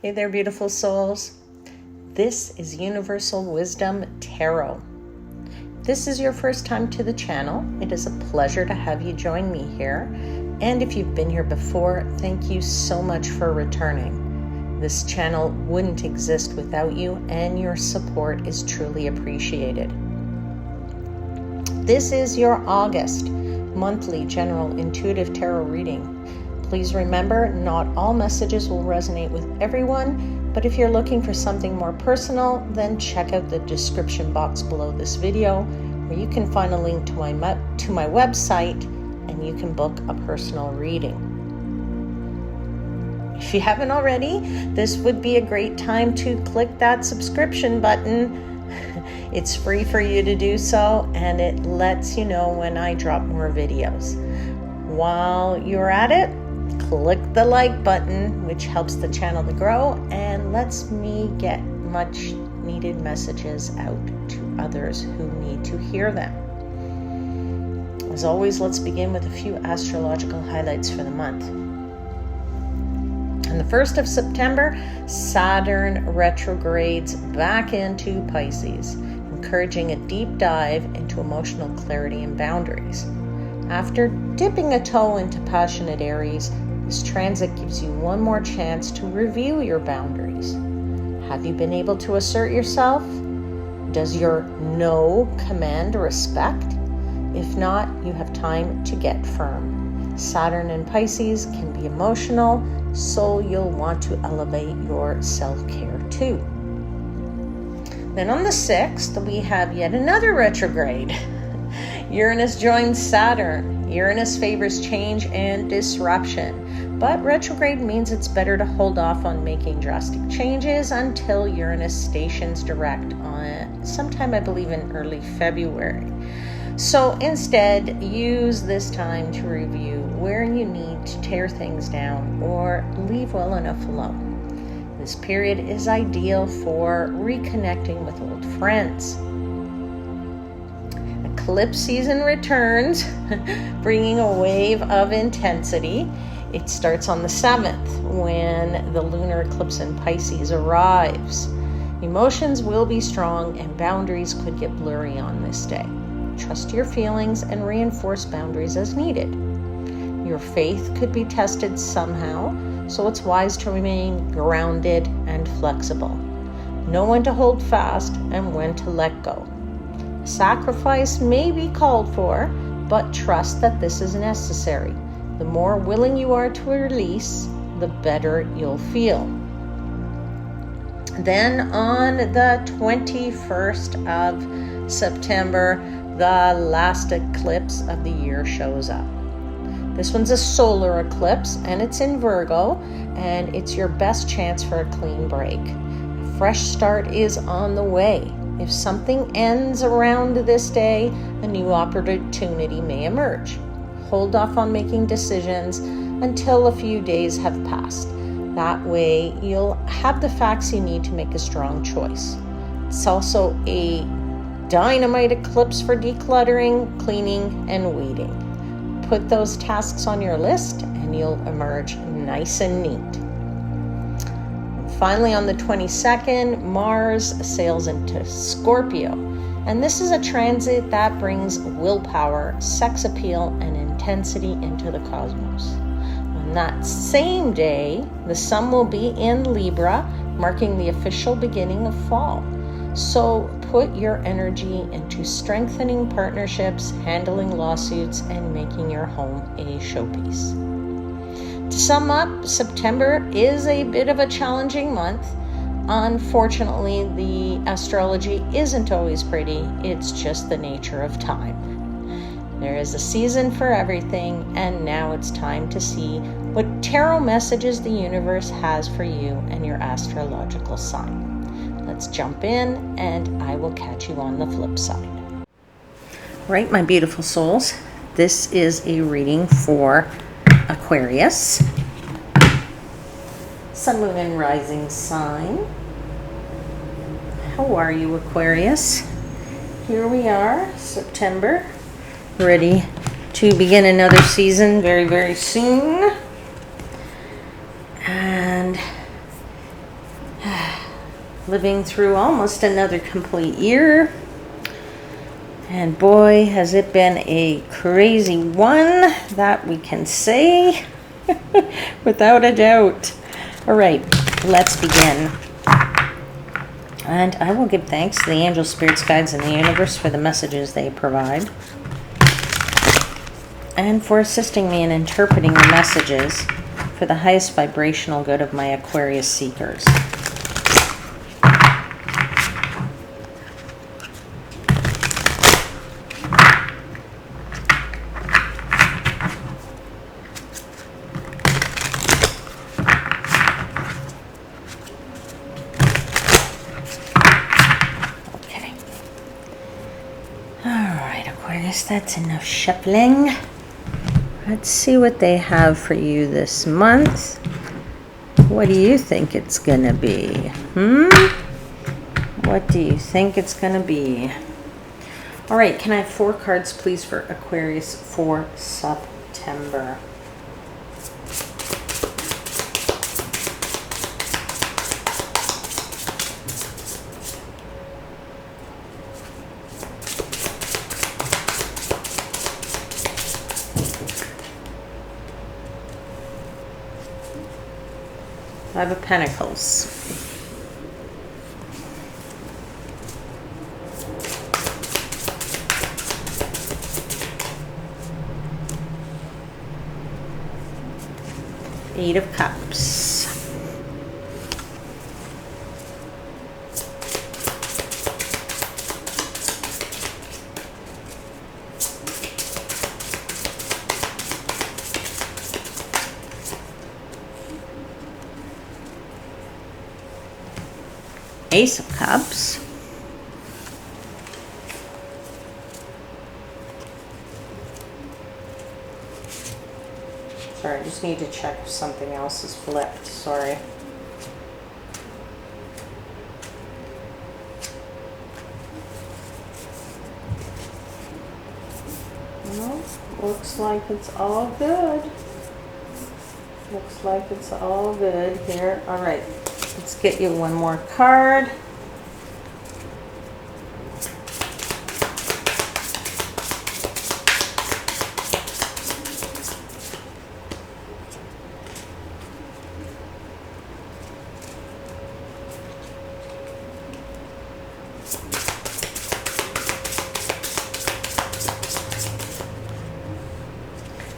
Hey there, beautiful souls. This is Universal Wisdom Tarot. If this is your first time to the channel, it is a pleasure to have you join me here. And if you've been here before, thank you so much for returning. This channel wouldn't exist without you, and your support is truly appreciated. This is your August monthly general intuitive tarot reading. Please remember, not all messages will resonate with everyone, but if you're looking for something more personal, then check out the description box below this video, where you can find a link to my website, and you can book a personal reading. If you haven't already, this would be a great time to click that subscription button. It's free for you to do so, and it lets you know when I drop more videos. While you're at it, click the like button, which helps the channel to grow and lets me get much needed messages out to others who need to hear them. As always, let's begin with a few astrological highlights for the month. On the 1st of September, Saturn retrogrades back into Pisces, encouraging a deep dive into emotional clarity and boundaries. After dipping a toe into passionate Aries, this transit gives you one more chance to review your boundaries. Have you been able to assert yourself? Does your no command respect? If not, you have time to get firm. Saturn and Pisces can be emotional, so you'll want to elevate your self-care too. Then on the 6th, we have yet another retrograde. Uranus joins Saturn. Uranus favors change and disruption, but retrograde means it's better to hold off on making drastic changes until Uranus stations direct on sometime, I believe, in early February. So instead, use this time to review where you need to tear things down or leave well enough alone. This period is ideal for reconnecting with old friends. Eclipse season returns, bringing a wave of intensity. It starts on the 7th when the lunar eclipse in Pisces arrives. Emotions will be strong and boundaries could get blurry on this day. Trust your feelings and reinforce boundaries as needed. Your faith could be tested somehow, so it's wise to remain grounded and flexible. Know when to hold fast and when to let go. Sacrifice may be called for, but trust that this is necessary. The more willing you are to release, the better you'll feel. Then on the 21st of September, the last eclipse of the year shows up. This one's a solar eclipse, and it's in Virgo, and it's your best chance for a clean break. A fresh start is on the way. If something ends around this day, a new opportunity may emerge. Hold off on making decisions until a few days have passed. That way, you'll have the facts you need to make a strong choice. It's also a dynamite eclipse for decluttering, cleaning, and weeding. Put those tasks on your list and you'll emerge nice and neat. Finally, on the 22nd, Mars sails into Scorpio, and this is a transit that brings willpower, sex appeal, and intensity into the cosmos. On that same day, the sun will be in Libra, marking the official beginning of fall. So put your energy into strengthening partnerships, handling lawsuits, and making your home a showpiece. To sum up, September is a bit of a challenging month. Unfortunately, the astrology isn't always pretty. It's just the nature of time. There is a season for everything, and now it's time to see what tarot messages the universe has for you and your astrological sign. Let's jump in, and I will catch you on the flip side. Right, my beautiful souls, this is a reading for Aquarius, Sun, Moon, and Rising sign. How are you, Aquarius? Here we are, September, ready to begin another season very, very soon. And living through almost another complete year. And boy, has it been a crazy one, that we can say, without a doubt. All right, let's begin. And I will give thanks to the angels, spirits, guides, and the universe for the messages they provide, and for assisting me in interpreting the messages for the highest vibrational good of my Aquarius seekers. Okay. All right, Aquarius, that's enough shuffling. Let's see what they have for you this month. What do you think it's gonna be? What do you think it's gonna be? All right, can I have 4 cards, please, for Aquarius for September? Five of Pentacles. Eight of Cups. Ace of Cups. Sorry, I just need to check if something else is flipped. Sorry. Well, looks like it's all good. Looks like it's all good here. All right. Let's get you one more card.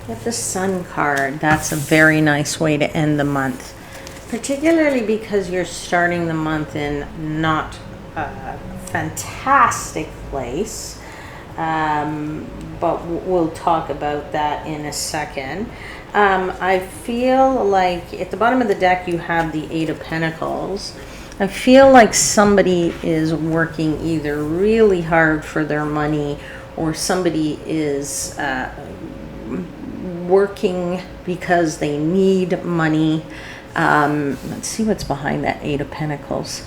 Get the Sun card. That's a very nice way to end the month. Particularly because you're starting the month in not a fantastic place, but we'll talk about that in a second. I feel like at the bottom of the deck you have the Eight of Pentacles. I feel like somebody is working either really hard for their money, or somebody is working because they need money. Let's see what's behind that Eight of Pentacles.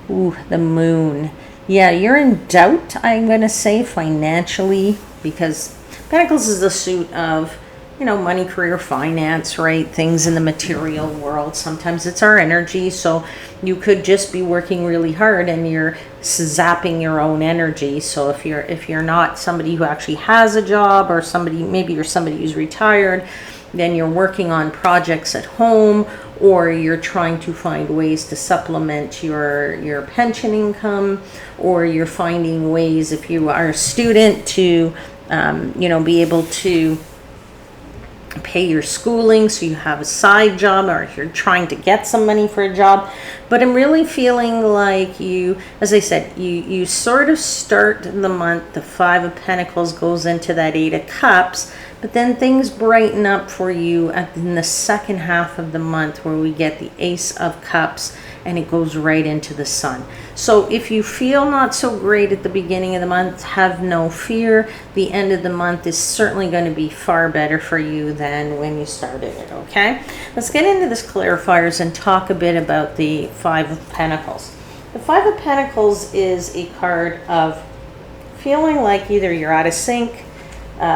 Ooh, the Moon. Yeah, you're in doubt, I'm going to say, financially, because Pentacles is the suit of, you know, money, career, finance, right? Things in the material world. Sometimes it's our energy, so you could just be working really hard and you're zapping your own energy. So if you're not somebody who actually has a job, or maybe you're somebody who's retired, then you're working on projects at home, or you're trying to find ways to supplement your pension income, or you're finding ways, if you are a student, to you know, be able to pay your schooling so you have a side job, or if you're trying to get some money for a job. But I'm really feeling like you, as I said, you sort of start the month, the Five of Pentacles goes into that Eight of Cups, but then things brighten up for you in the second half of the month, where we get the Ace of Cups and it goes right into the Sun. So if you feel not so great at the beginning of the month, have no fear. The end of the month is certainly going to be far better for you than when you started it, okay? Let's get into this clarifiers and talk a bit about the Five of Pentacles. The Five of Pentacles is a card of feeling like either you're out of sync,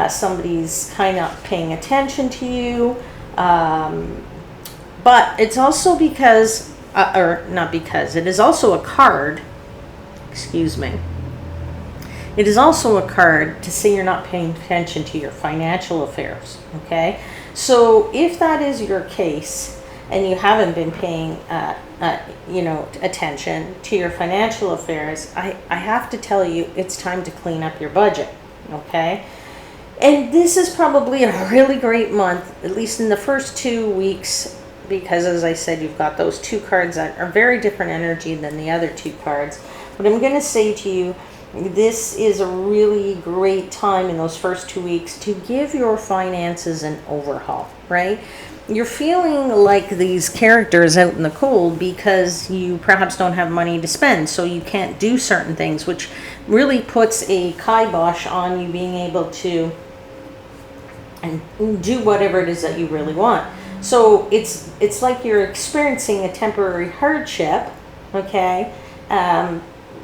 somebody's kind of paying attention to you, but it's also because or not because, it is also a card, excuse me. It is also a card to say you're not paying attention to your financial affairs, okay? So if that is your case and you haven't been paying, attention to your financial affairs, I have to tell you, it's time to clean up your budget, okay? And this is probably a really great month, at least in the first 2 weeks, because as I said, you've got those two cards that are very different energy than the other two cards. But I'm going to say to you, this is a really great time in those first 2 weeks to give your finances an overhaul, right? You're feeling like these characters out in the cold because you perhaps don't have money to spend, so you can't do certain things, which really puts a kibosh on you being able to do whatever it is that you really want. So it's like you're experiencing a temporary hardship, okay?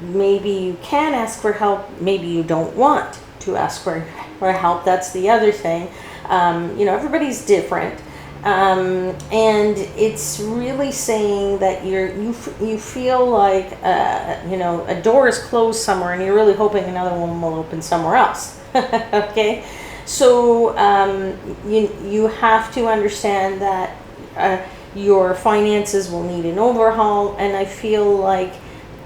Maybe you can ask for help, maybe you don't want to ask for help. That's the other thing. Everybody's different. And it's really saying that you feel like a door is closed somewhere and you're really hoping another one will open somewhere else. Okay, so you have to understand that your finances will need an overhaul, and I feel like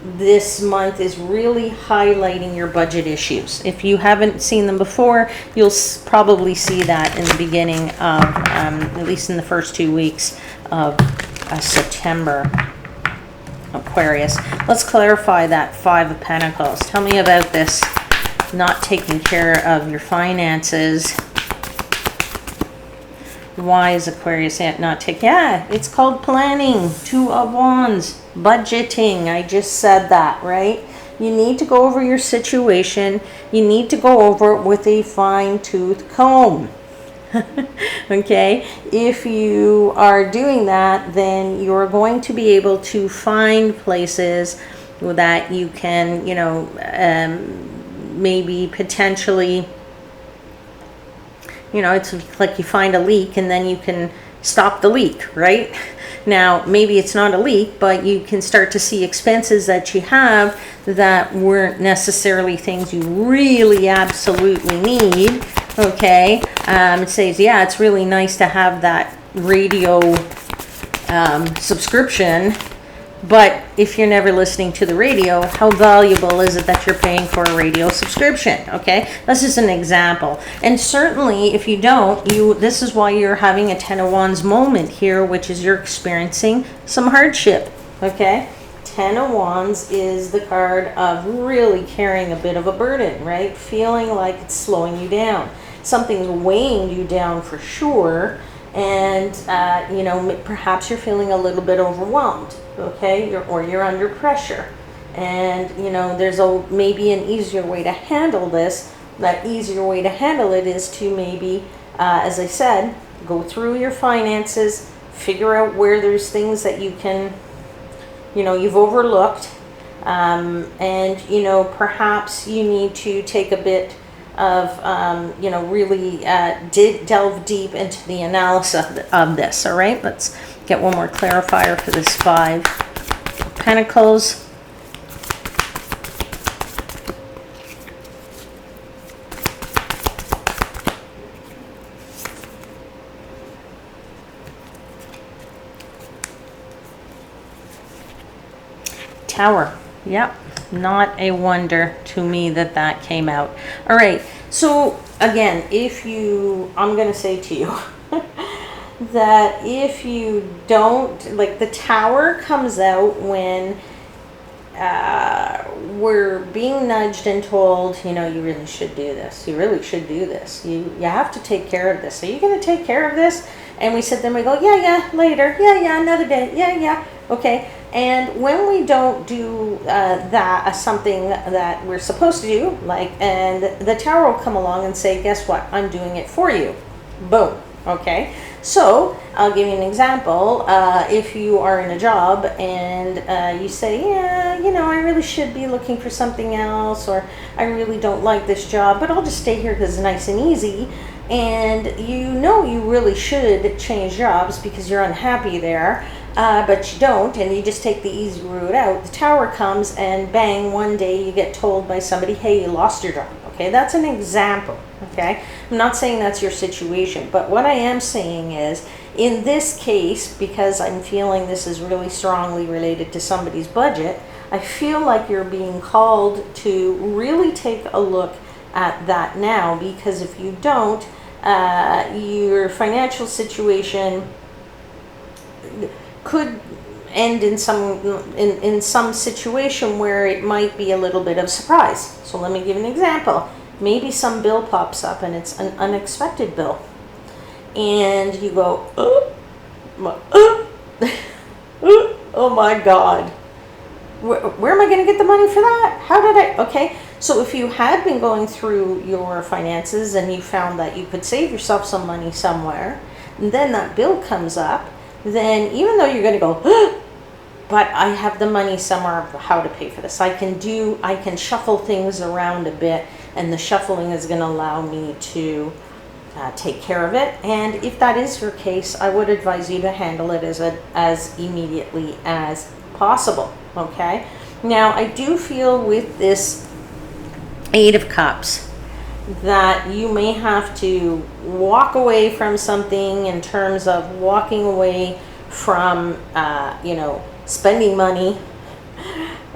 this month is really highlighting your budget issues. If you haven't seen them before, you'll probably see that in the beginning of, at least in the first 2 weeks of September, Aquarius. Let's clarify that Five of Pentacles. Tell me about this not taking care of your finances. Why is Aquarius not taking? Yeah, it's called planning. Two of Wands. Budgeting. I just said that, right? You need to go over your situation. You need to go over it with a fine-tooth comb. Okay? If you are doing that, then you're going to be able to find places that you can, maybe potentially, it's like you find a leak and then you can stop the leak, right? Now, maybe it's not a leak, but you can start to see expenses that you have that weren't necessarily things you really absolutely need, okay? It says, yeah, it's really nice to have that radio subscription, but if you're never listening to the radio, how valuable is it that you're paying for a radio subscription? Okay, that's just an example. And certainly if you don't, this is why you're having a Ten of Wands moment here, which is you're experiencing some hardship. Okay, Ten of Wands is the card of really carrying a bit of a burden, right? Feeling like it's slowing you down. Something's weighing you down for sure. And, perhaps you're feeling a little bit overwhelmed, okay? You're under pressure. And, there's maybe an easier way to handle this. That easier way to handle it is to maybe, as I said, go through your finances, figure out where there's things that you can, you've overlooked. And, perhaps you need to take a bit of, really delve deep into the analysis of this, all right? Let's get one more clarifier for this Five of Pentacles. Tower. Yep. Not a wonder to me that came out. All right. So again, I'm going to say to you that if you don't, like, the Tower comes out when we're being nudged and told, you really should do this. You really should do this. You have to take care of this. Are you going to take care of this? And we sit there and we go, yeah, later. Yeah, another day. Yeah. Okay. And when we don't do something that we're supposed to do, and the Tower will come along and say, guess what? I'm doing it for you. Boom. Okay. So I'll give you an example. If you are in a job and you say, yeah, I really should be looking for something else, or I really don't like this job, but I'll just stay here because it's nice and easy. And you really should change jobs because you're unhappy there. but you don't, and you just take the easy route out. The Tower comes, and bang, one day you get told by somebody, hey, you lost your job. Okay, that's an example. Okay, I'm not saying that's your situation, but what I am saying is, in this case, because I'm feeling this is really strongly related to somebody's budget, I feel like you're being called to really take a look at that now, because if you don't, your financial situation could end in some situation where it might be a little bit of surprise. So let me give an example. Maybe some bill pops up and it's an unexpected bill, and you go, oh my God, where am I going to get the money for that? How did I? Okay, so if you had been going through your finances and you found that you could save yourself some money somewhere, and then that bill comes up, then even though you're going to go, but I have the money somewhere of how to pay for this. I can shuffle things around a bit, and the shuffling is going to allow me to take care of it. And if that is your case, I would advise you to handle it as immediately as possible. Okay. Now, I do feel with this Eight of Cups that you may have to walk away from something, in terms of walking away from, spending money,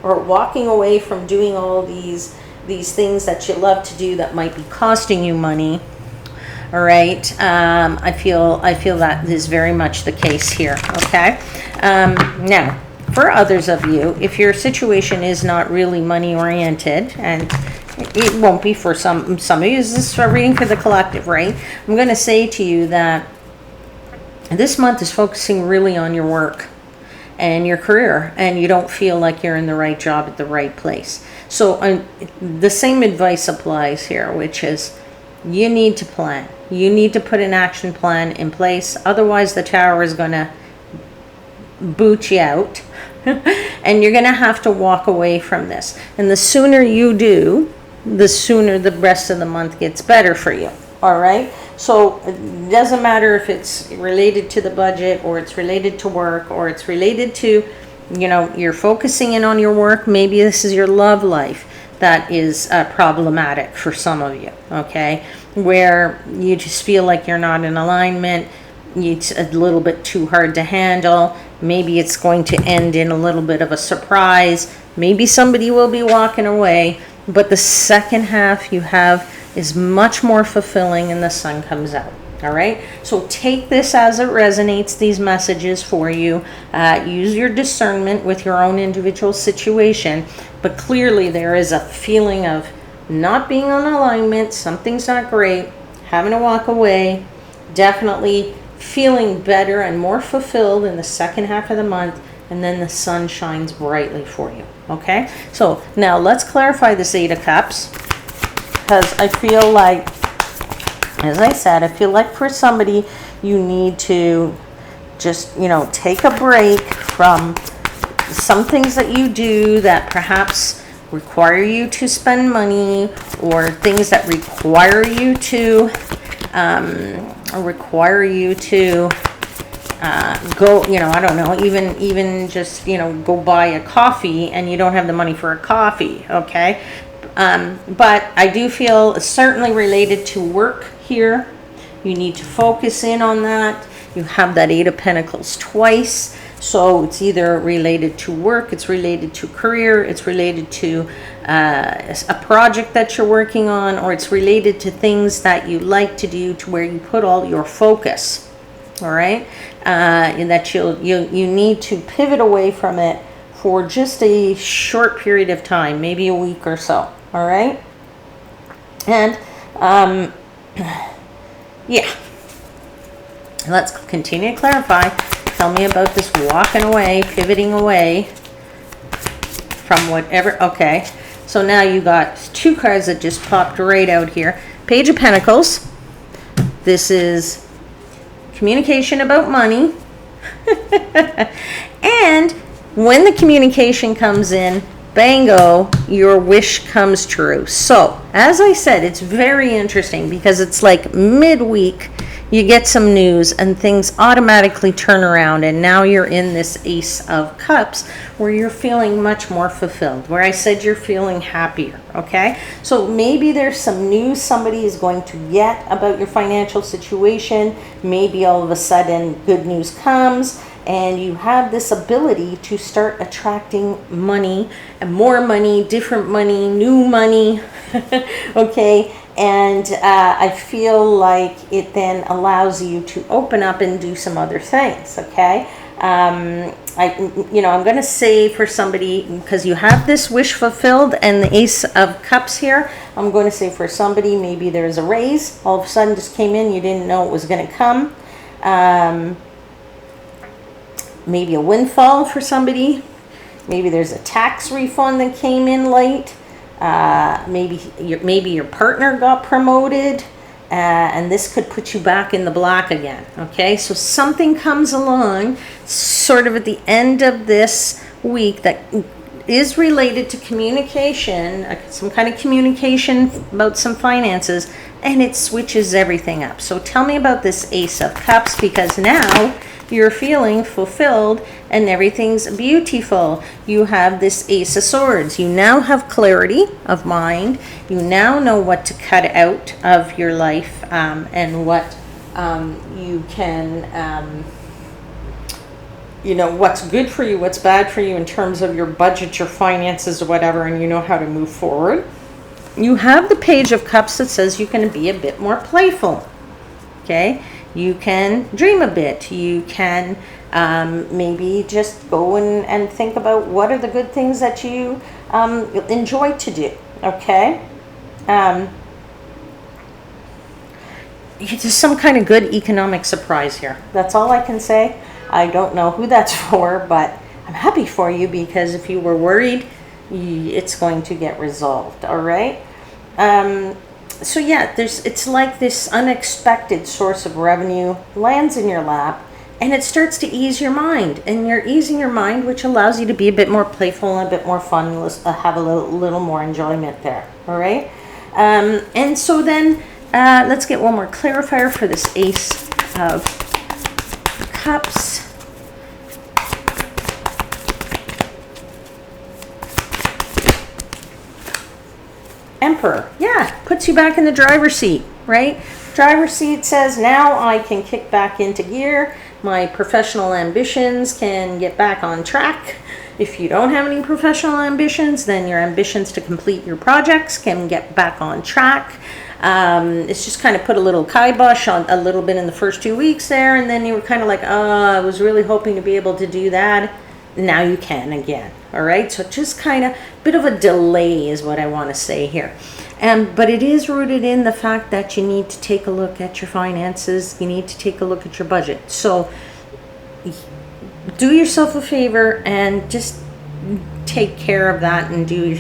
or walking away from doing all these things that you love to do that might be costing you money. All right. I feel that is very much the case here. Okay. Now, for others of you, if your situation is not really money oriented, and it won't be for some of you, this is a reading for the collective, right? I'm going to say to you that this month is focusing really on your work and your career, and you don't feel like you're in the right job at the right place. So the same advice applies here, which is you need to plan. You need to put an action plan in place. Otherwise, the Tower is going to boot you out and you're going to have to walk away from this. And the sooner you do, the sooner the rest of the month gets better for you. All right. So it doesn't matter if it's related to the budget, or it's related to work, or it's related to, you're focusing in on your work. Maybe this is your love life that is problematic for some of you. Okay. Where you just feel like you're not in alignment. It's a little bit too hard to handle. Maybe it's going to end in a little bit of a surprise. Maybe somebody will be walking away, but the second half you have is much more fulfilling, and the sun comes out. All right. So take this as it resonates, these messages for you. Use your discernment with your own individual situation, but clearly there is a feeling of not being on alignment. Something's not great. Having to walk away. Definitely feeling better and more fulfilled in the second half of the month, and then the sun shines brightly for you. Okay, so now let's clarify this Eight of Cups, because I feel like, as I said, I feel like for somebody you need to just take a break from some things that you do that perhaps require you to spend money, or things that require you to go, I don't know, even just, go buy a coffee and you don't have the money for a coffee. Okay. But I do feel certainly related to work here. You need to focus in on that. You have that Eight of Pentacles twice. So it's either related to work, it's related to career, it's related to a project that you're working on, or it's related to things that you like to do, to where you put all your focus. All right, and that you need to pivot away from it for just a short period of time, maybe a week or so. All right, and yeah, let's continue to clarify. Tell me about this walking away, pivoting away from whatever. Okay, so now you got two cards that just popped right out here. Page of Pentacles. This is communication about money. And when the communication comes in, bango, your wish comes true. So, as I said, it's very interesting because it's like midweek you get some news and things automatically turn around, and now you're in this Ace of Cups where you're feeling much more fulfilled, where I said you're feeling happier. Okay, so maybe there's some news somebody is going to get about your financial situation. Maybe all of a sudden good news comes and you have this ability to start attracting money, and more money, different money, new money. Okay, and I feel like it then allows you to open up and do some other things. Okay, I'm going to say for somebody, because you have this wish fulfilled and the Ace of Cups here, I'm going to say for somebody, maybe there's a raise all of a sudden just came in, you didn't know it was going to come. Maybe a windfall for somebody. Maybe there's a tax refund that came in late. Maybe your partner got promoted, and this could put you back in the black again. Okay, so something comes along sort of at the end of this week that is related to communication, some kind of communication about some finances, and it switches everything up. So tell me about this Ace of Cups, because now you're feeling fulfilled and everything's beautiful. You have this Ace of Swords. You now have clarity of mind. You now know what to cut out of your life, and what you can, what's good for you, what's bad for you in terms of your budget, your finances, or whatever, and you know how to move forward. You have the Page of Cups that says you can be a bit more playful. Okay? You can dream a bit. You can maybe just go and think about what are the good things that you enjoy to do. Okay? There's some kind of good economic surprise here. That's all I can say. I don't know who that's for, but I'm happy for you, because if you were worried, it's going to get resolved. All right? So yeah, it's like this unexpected source of revenue lands in your lap, and it starts to ease your mind, and you're easing your mind, which allows you to be a bit more playful and a bit more fun, have a little more enjoyment there. All right, and so then let's get one more clarifier for this Ace of Cups. Emperor, yeah, puts you back in the driver's seat, right? Driver's seat says, now I can kick back into gear. My professional ambitions can get back on track. If you don't have any professional ambitions, then your ambitions to complete your projects can get back on track. It's just kind of put a little kibosh on a little bit in the first 2 weeks there, and then you were kind of like, oh, I was really hoping to be able to do that. Now you can again. All right, so just kind of bit of a delay is what I want to say here. But it is rooted in the fact that you need to take a look at your finances. You need to take a look at your budget. So do yourself a favor and just take care of that, and do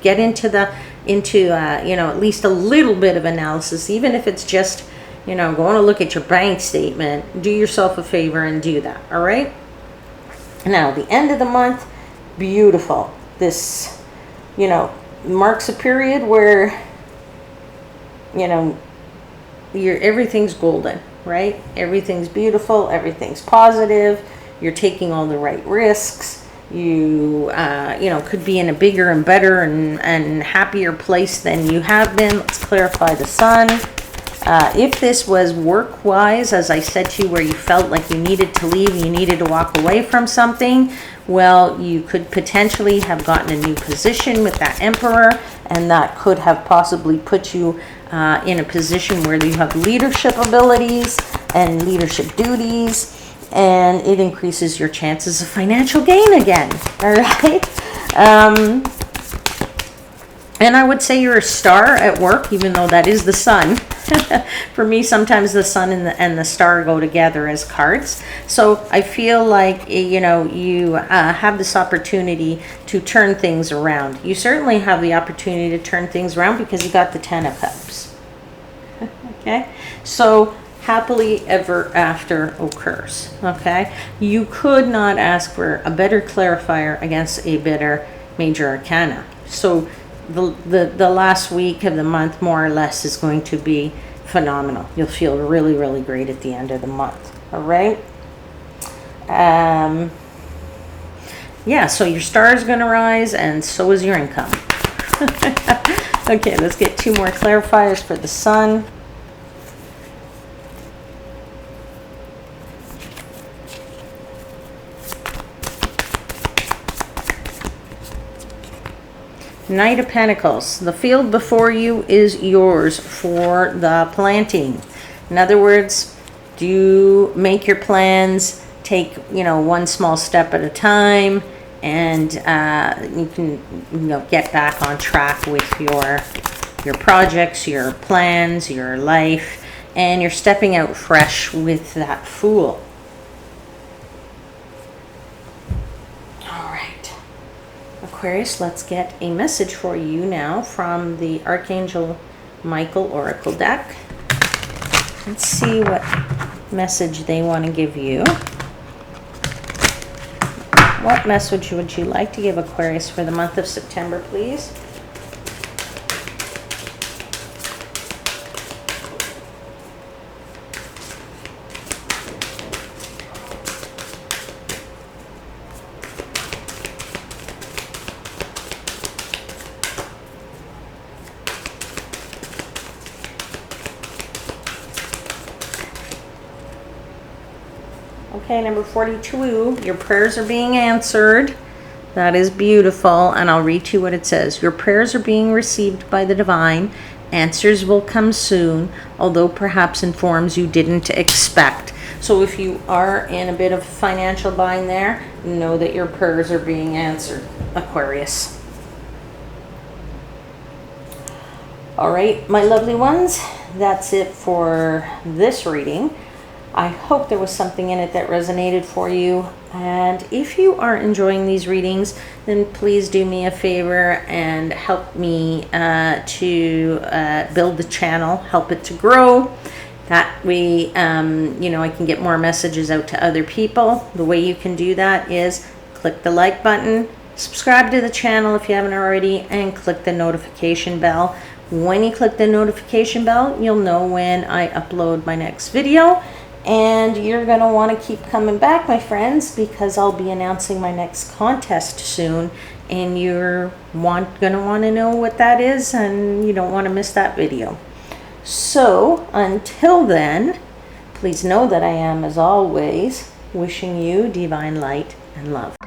get into at least a little bit of analysis, even if it's just going to look at your bank statement. Do yourself a favor and do that. All right. Now, the end of the month, beautiful. This, marks a period where, everything's golden, right? Everything's beautiful. Everything's positive. You're taking all the right risks. You, could be in a bigger and better and happier place than you have been. Let's clarify the Sun. If this was work-wise, as I said to you, where you felt like you needed to leave, you needed to walk away from something, well, you could potentially have gotten a new position with that Emperor, and that could have possibly put you in a position where you have leadership abilities and leadership duties, and it increases your chances of financial gain again. All right? And I would say you're a star at work, even though that is the Sun. For me, sometimes the Sun and the star go together as cards. So I feel like, you have this opportunity to turn things around. You certainly have the opportunity to turn things around because you got the 10 of Cups. Okay? So happily ever after occurs. Okay? You could not ask for a better clarifier against a better major arcana. So the last week of the month, more or less, is going to be phenomenal. You'll feel really, really great at the end of the month. All right. Yeah, so your star is going to rise, and so is your income. Okay, let's get 2 more clarifiers for the sun. Knight of Pentacles. The field before you is yours for the planting. In other words, do make your plans, take, one small step at a time, and you can, get back on track with your projects, your plans, your life, and you're stepping out fresh with that Fool. Aquarius, let's get a message for you now from the Archangel Michael Oracle deck. Let's see what message they want to give you. What message would you like to give Aquarius for the month of September, please? Okay, number 42, your prayers are being answered. That is beautiful, and I'll read to you what it says. Your prayers are being received by the divine. Answers will come soon, although perhaps in forms you didn't expect. So if you are in a bit of financial bind there, know that your prayers are being answered, Aquarius. All right, my lovely ones, that's it for this reading. I hope there was something in it that resonated for you. And if you are enjoying these readings, then please do me a favor and help me to build the channel, help it to grow. That way, I can get more messages out to other people. The way you can do that is click the like button, subscribe to the channel if you haven't already, and click the notification bell. When you click the notification bell, you'll know when I upload my next video. And you're going to want to keep coming back, my friends, because I'll be announcing my next contest soon. And you're going to want to know what that is, and you don't want to miss that video. So until then, please know that I am, as always, wishing you divine light and love.